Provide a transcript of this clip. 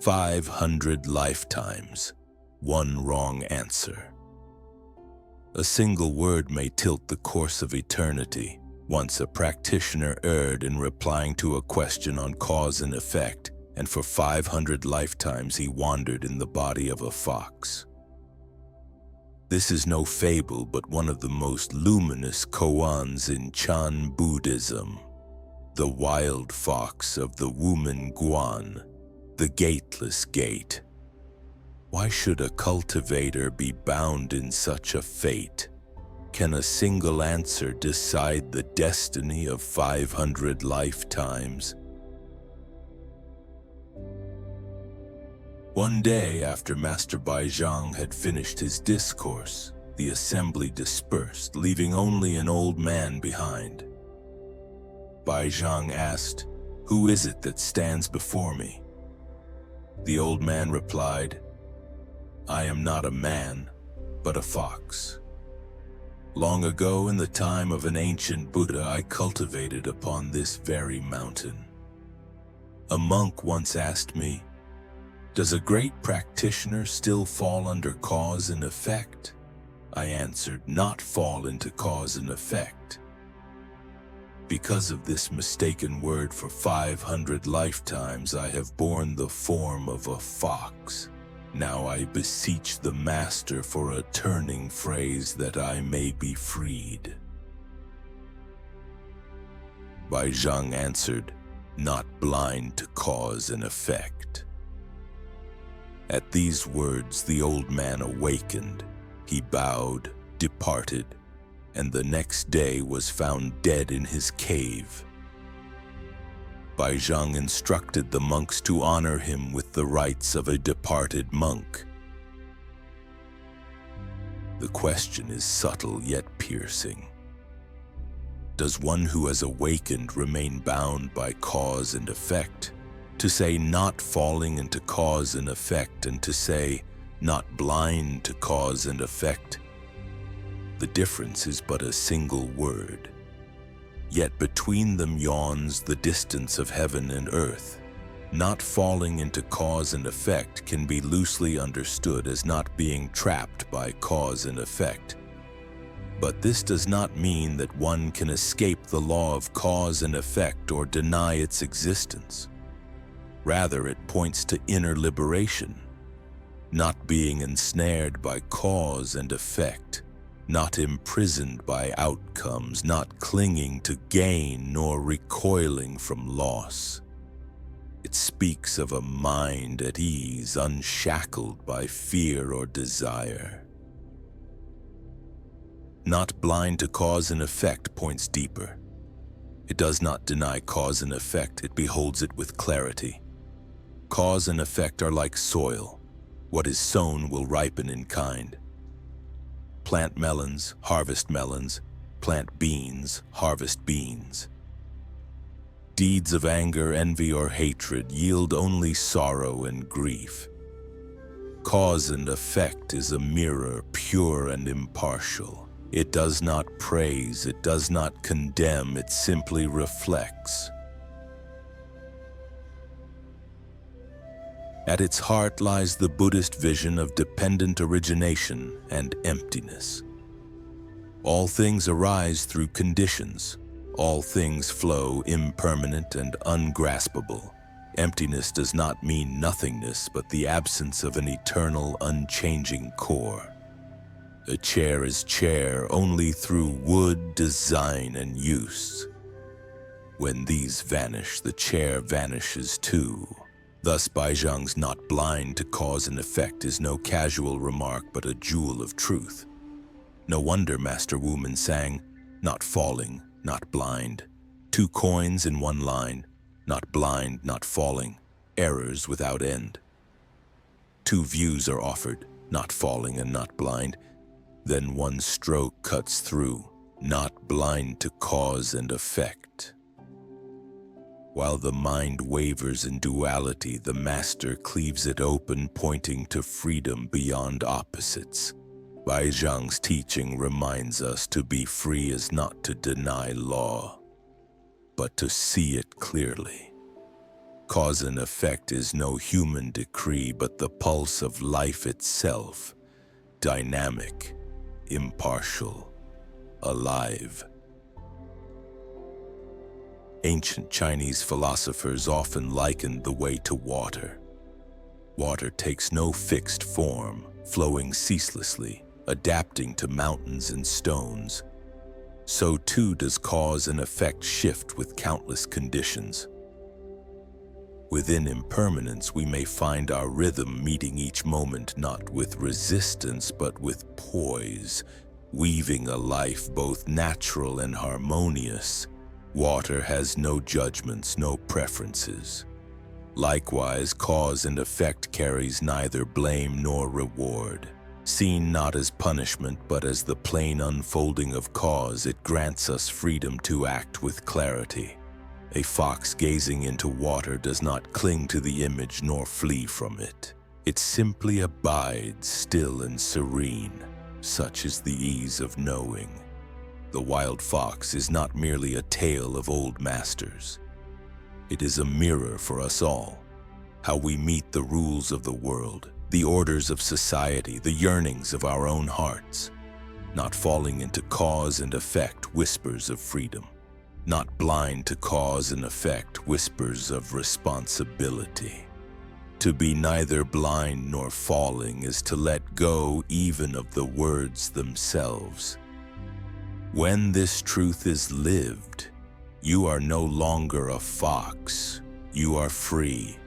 500 lifetimes, one wrong answer. A single word may tilt the course of eternity. Once a practitioner erred in replying to a question on cause and effect, and for 500 lifetimes he wandered in the body of a fox. This is no fable, but one of the most luminous koans in Chan Buddhism. The wild fox of the woman Guan, the gateless gate. Why should a cultivator be bound in such a fate? Can a single answer decide the destiny of 500 lifetimes? One day after Master Baizhang had finished his discourse, the assembly dispersed, leaving only an old man behind. Baizhang asked, "Who is it that stands before me?" The old man replied, "I am not a man, but a fox. Long ago, in the time of an ancient Buddha, I cultivated upon this very mountain. A monk once asked me, 'Does a great practitioner still fall under cause and effect?' I answered, 'Not fall into cause and effect.' Because of this mistaken word, for 500 lifetimes I have borne the form of a fox. Now I beseech the Master for a turning phrase that I may be freed." Baizhang answered, "Not blind to cause and effect." At these words, the old man awakened. He bowed, departed, and the next day was found dead in his cave. Baizhang instructed the monks to honor him with the rites of a departed monk. The question is subtle yet piercing. Does one who has awakened remain bound by cause and effect? To say not falling into cause and effect, and to say not blind to cause and effect, the difference is but a single word. Yet between them yawns the distance of heaven and earth. Not falling into cause and effect can be loosely understood as not being trapped by cause and effect. But this does not mean that one can escape the law of cause and effect or deny its existence. Rather, it points to inner liberation, not being ensnared by cause and effect, not imprisoned by outcomes, not clinging to gain nor recoiling from loss. It speaks of a mind at ease, unshackled by fear or desire. Not blind to cause and effect points deeper. It does not deny cause and effect, it beholds it with clarity. Cause and effect are like soil. What is sown will ripen in kind. Plant melons, harvest melons. Plant beans, harvest beans. Deeds of anger, envy, or hatred yield only sorrow and grief. Cause and effect is a mirror, pure and impartial. It does not praise, it does not condemn, it simply reflects. At its heart lies the Buddhist vision of dependent origination and emptiness. All things arise through conditions. All things flow impermanent and ungraspable. Emptiness does not mean nothingness, but the absence of an eternal, unchanging core. A chair is chair only through wood, design, and use. When these vanish, the chair vanishes too. Thus, Baizhang's not blind to cause and effect is no casual remark, but a jewel of truth. No wonder Master Wumen sang, "Not falling, not blind." 2 coins in one line, not blind, not falling, errors without end. 2 views are offered, not falling and not blind. Then one stroke cuts through, not blind to cause and effect. While the mind wavers in duality, the Master cleaves it open, pointing to freedom beyond opposites. Baizhang's teaching reminds us to be free is not to deny law, but to see it clearly. Cause and effect is no human decree, but the pulse of life itself, dynamic, impartial, alive. Ancient Chinese philosophers often likened the way to water. Water takes no fixed form, flowing ceaselessly, adapting to mountains and stones. So too does cause and effect shift with countless conditions. Within impermanence, we may find our rhythm meeting each moment not with resistance but with poise, weaving a life both natural and harmonious. Water has no judgments, no preferences. Likewise, cause and effect carries neither blame nor reward. Seen not as punishment but as the plain unfolding of cause, it grants us freedom to act with clarity. A fox gazing into water does not cling to the image nor flee from it. It simply abides still and serene. Such is the ease of knowing. The wild fox is not merely a tale of old masters. It is a mirror for us all, how we meet the rules of the world, the orders of society, the yearnings of our own hearts, not falling into cause and effect whispers of freedom, not blind to cause and effect whispers of responsibility. To be neither blind nor falling is to let go even of the words themselves. When this truth is lived, you are no longer a fox, you are free.